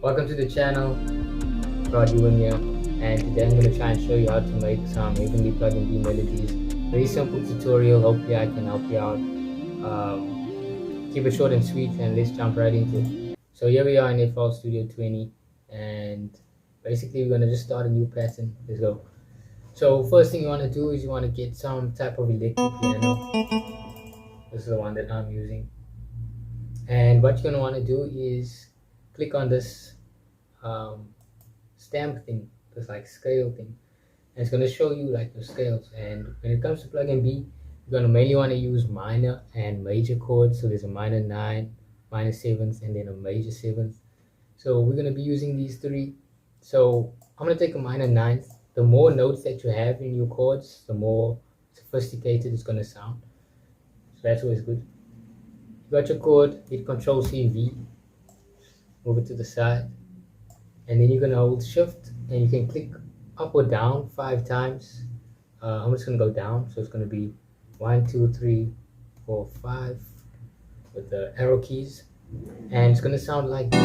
Welcome to the channel, Prodeuan here, and today I'm going to try and show you how to make some heavenly Pluggnb melodies. Very simple tutorial, hopefully I can help you out. Keep it short and sweet, and let's jump right into it. So here we are in FL Studio 20, and basically we're going to just start a new pattern. Let's go. So first thing you want to do is you want to get some type of electric piano. This is the one that I'm using. And what you're going to want to do is click on this stamp thing, this like scale thing, and it's going to show you like the scales. And when it comes to Pluggnb, you're going to mainly want to use minor and major chords. So there's a minor 9, minor 7th, and then a major 7th. So we're going to be using these three. So I'm going to take a minor 9th. The more notes that you have in your chords, the more sophisticated it's going to sound. So that's always good. You got your chord, hit Control C V, move it to the side, and then you're going to hold shift and you can click up or down 5 times. I'm just going to go down, so it's going to be 1 2 3 4 5 with the arrow keys, and it's going to sound like this.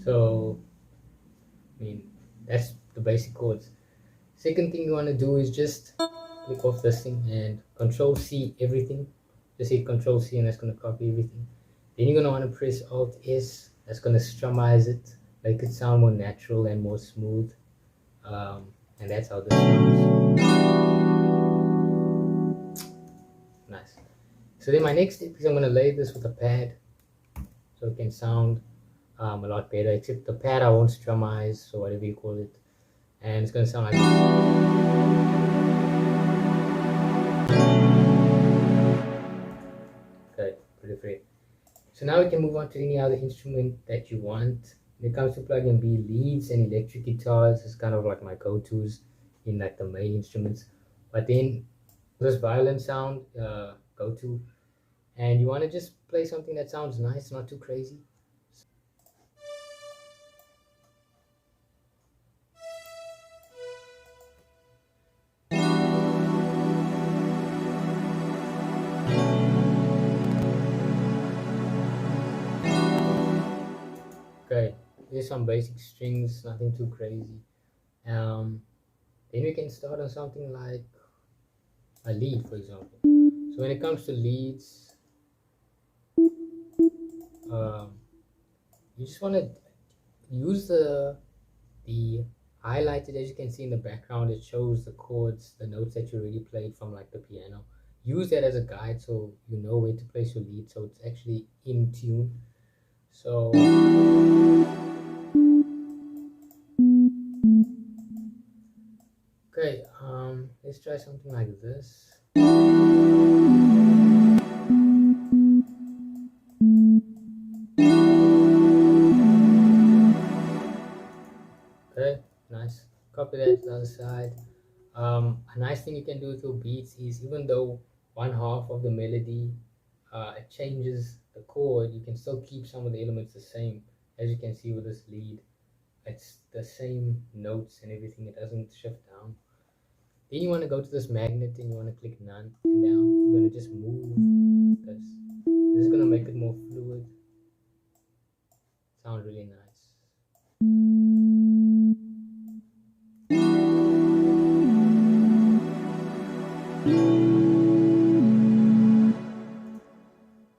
So I mean, that's the basic chords. Second thing you want to do is just click off this thing and Control C everything. Just hit Control C and that's going to copy everything. Then you're going to want to press Alt S. That's going to strummize it, make it sound more natural and more smooth. And that's how this sounds. Nice. So then my next step is I'm going to lay this with a pad so it can sound a lot better, except the pad I won't strummize, so whatever you call it. And it's going to sound like this. Okay, pretty great. So now we can move on to any other instrument that you want. When it comes to Pluggnb, leads and electric guitars is kind of like my go-tos in like the main instruments. But then this violin sound, go-to, and you want to just play something that sounds nice, not too crazy. Okay, there's some basic strings, nothing too crazy. Then we can start on something like a lead, for example. So when it comes to leads, you just want to use the highlighted, as you can see in the background, it shows the chords, the notes that you already played from like the piano. Use that as a guide so you know where to place your lead, so it's actually in tune. So okay, let's try something like this. Okay, nice. Copy that to the other side. A nice thing you can do with your beats is, even though one half of the melody it changes the chord, you can still keep some of the elements the same. As you can see with this lead, it's the same notes and everything, it doesn't shift down. Then you want to go to this magnet and you want to click none, and now you're going to just move this. This is going to make it more fluid. Sound really nice.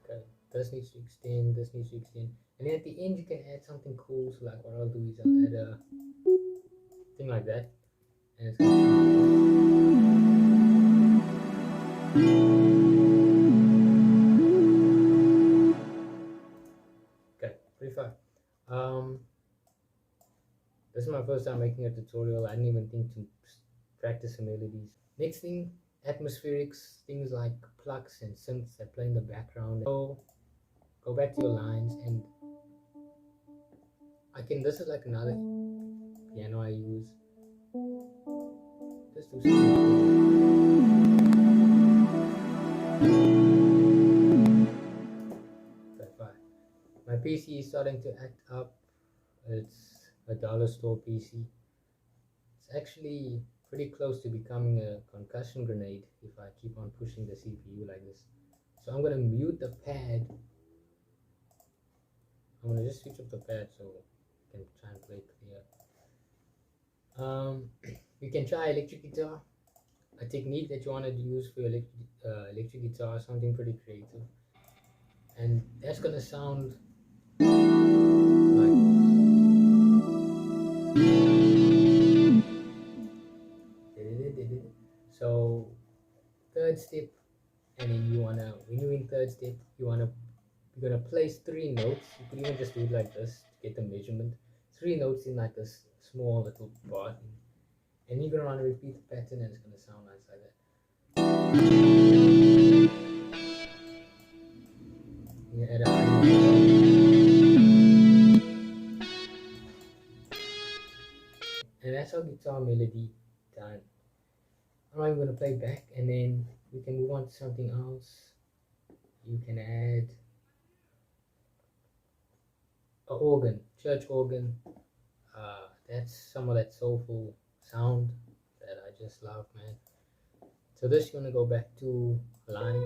Okay, this needs to extend, this needs to extend, and then at the end you can add something cool. So like what I'll do is I'll add a thing like that, and it's gonna okay, pretty fun. This is my first time making a tutorial. I didn't even think to practice some melodies. Next thing, atmospherics, things like plucks and synths that play in the background. So go back to your lines, and this is like another piano I use. Just do okay, fine. My PC is starting to act up. It's a dollar store PC. It's actually pretty close to becoming a concussion grenade if I keep on pushing the CPU like this. So I'm gonna mute the pad. I'm gonna just switch up the pad so I can try and play clear. You can try electric guitar, a technique that you want to use for your electric guitar, something pretty creative, and that's gonna sound like so. Third step, and then when you're in third step, you're gonna place 3 notes. You could even just do it like this to get the measurement. 3 notes in like this small little bar thing. And you're gonna want to repeat the pattern, and it's gonna sound nice like that. You add a and that's our guitar melody done. I'm gonna play back, and then we can move on to something else. You can add an organ, church organ. That's some of that soulful sound that I just love, man. So this, you're gonna go back to line,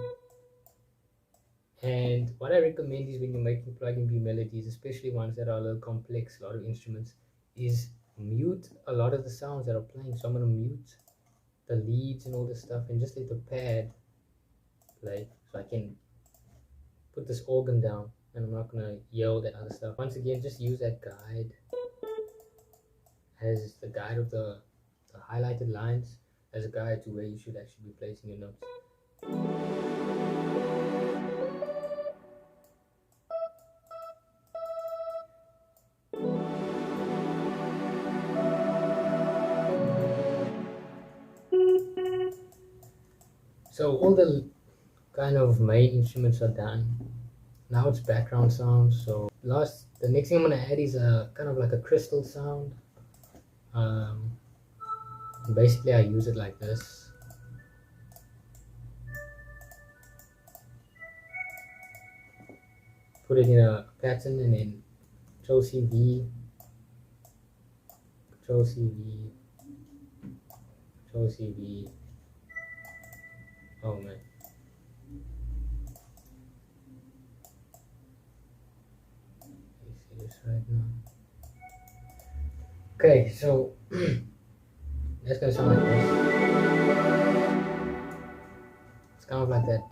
and what I recommend is when you're making Pluggnb melodies, especially ones that are a little complex, a lot of instruments, is mute a lot of the sounds that are playing. So I'm gonna mute the leads and all this stuff and just let the pad play, so I can put this organ down and I'm not gonna yell that other stuff. Once again, just use that guide as the guide of the highlighted lines as a guide to where you should actually be placing your notes. So all the kind of main instruments are done. Now it's background sounds. So the next thing I'm gonna add is a kind of like a crystal sound. Basically I use it like this. Put it in a pattern and then Control C V, Control C V, Control C V. Oh man. Let me see this right now. Okay, so that's gonna sound like this. It's kind of like that.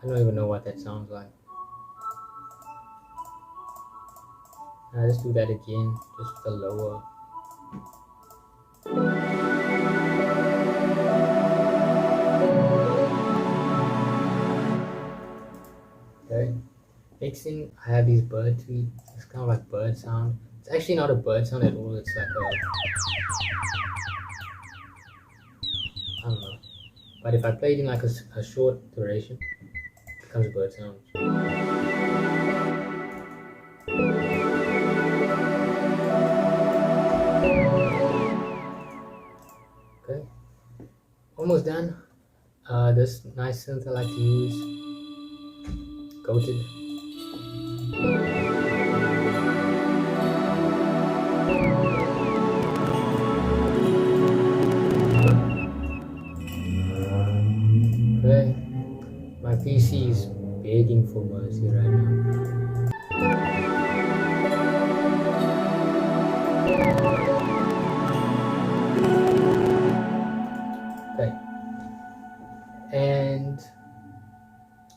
I don't even know what that sounds like. Now let's do that again, just with the lower. Okay. Next thing, I have these bird tweets. It's kind of like bird sound. It's actually not a bird sound at all. It's like I don't know. But if I play it in like a short duration, it becomes a bird sound. Okay, almost done. This nice synth I like to use, Goated. Okay, my PC is begging for mercy right now. Okay, and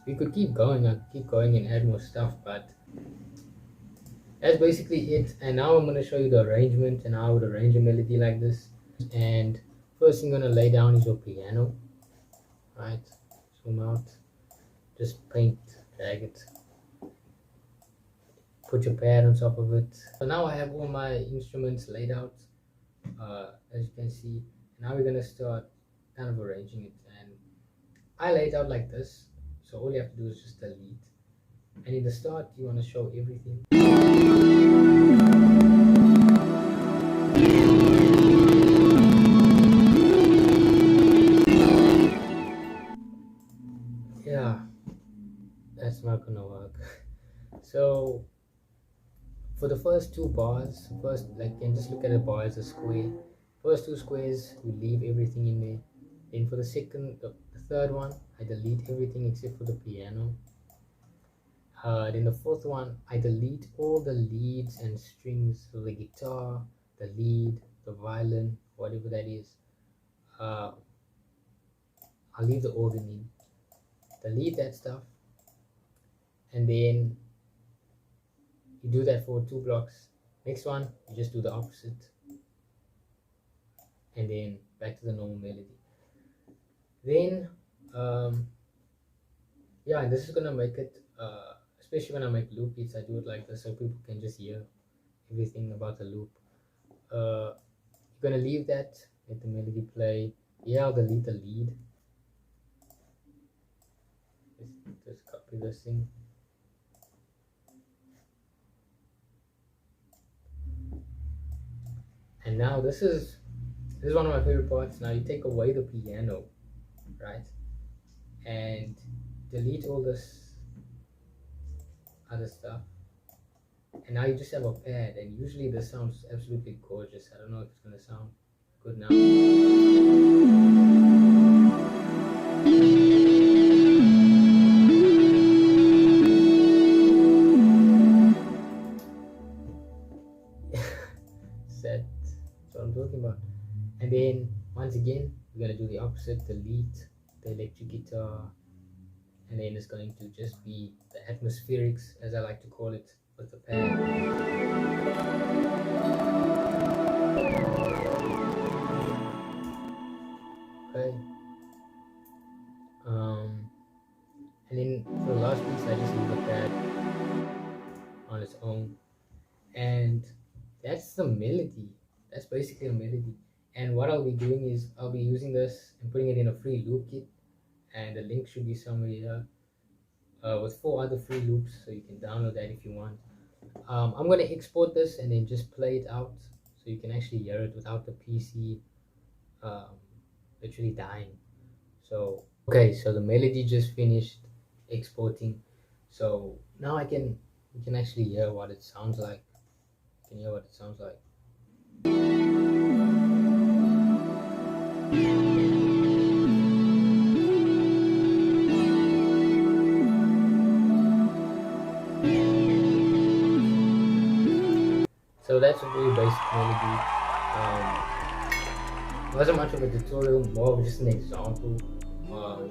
we could keep going. I keep going and add more stuff, but that's basically it. And now I'm going to show you the arrangement and how I would arrange a melody like this. And first thing you're going to lay down is your piano. Right, zoom out, just paint, drag it, put your pad on top of it. So now I have all my instruments laid out, as you can see. Now we're going to start kind of arranging it, and I laid out like this, so all you have to do is just delete. And in the start you want to show everything. Yeah, that's not gonna work. So for the first 2 bars, first, like, you can just look at a bar as a square, first two squares, we leave everything in there. Then for the third one, I delete everything except for the piano. Then the fourth one, I delete all the leads and strings, so the guitar, the lead, the violin, whatever that is. I'll leave the organ in, delete that stuff, and then you do that for 2 blocks. Next one, you just do the opposite, and then back to the normal melody. Then yeah, this is gonna make it especially when I make loop beats, I do it like this so people can just hear everything about the loop. You're gonna leave that, let the melody play. Yeah, I'll delete the lead. Just copy this thing. And now this is one of my favorite parts. Now you take away the piano, right? And delete all this other stuff. And now you just have a pad, and usually this sounds absolutely gorgeous. I don't know if it's gonna sound good now. Set. That's what I'm talking about. And then once again, we're gonna do the opposite, delete the electric guitar, and then it's going to just be the atmospherics, as I like to call it, with the pad. Okay. And then for the last piece, I just leave the pad on its own, and that's the melody. That's basically a melody. And what I'll be doing is I'll be using this and putting it in a free loop kit, and the link should be somewhere here with 4 other free loops, so you can download that if you want. I'm going to export this and then just play it out so you can actually hear it without the PC literally dying. So okay, so the melody just finished exporting, so now you can actually hear what it sounds like. You can hear what it sounds like. So that's a very basic melody. Wasn't much of a tutorial, more of just an example of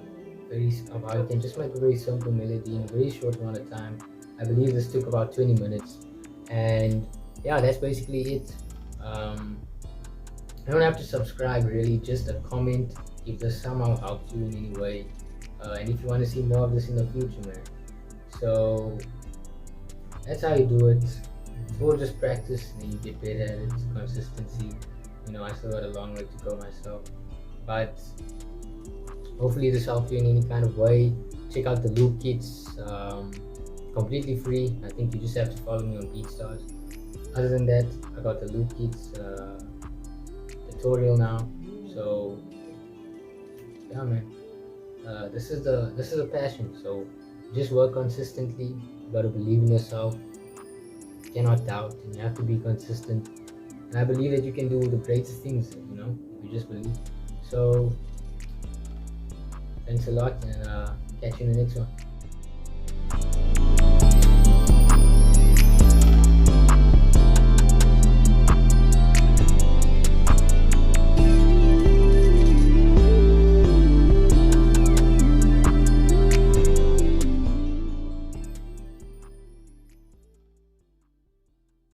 how you can just make a very simple melody in a very short amount of time. I believe this took about 20 minutes, and yeah, that's basically it. You don't have to subscribe really, just a comment if this somehow helped you in any way, and if you want to see more of this in the future, man. So that's how you do it. It's all just practice, and then you get better at it. Consistency. You know, I still got a long way to go myself, but hopefully this helped you in any kind of way. Check out the loop kits, completely free. I think you just have to follow me on BeatStars. Other than that, I got the loop kits tutorial now. So yeah, man, this is a passion. So just work consistently. You gotta believe in yourself. You cannot doubt, and you have to be consistent. And I believe that you can do the greatest things, you know, if you just believe. So thanks a lot, and catch you in the next one.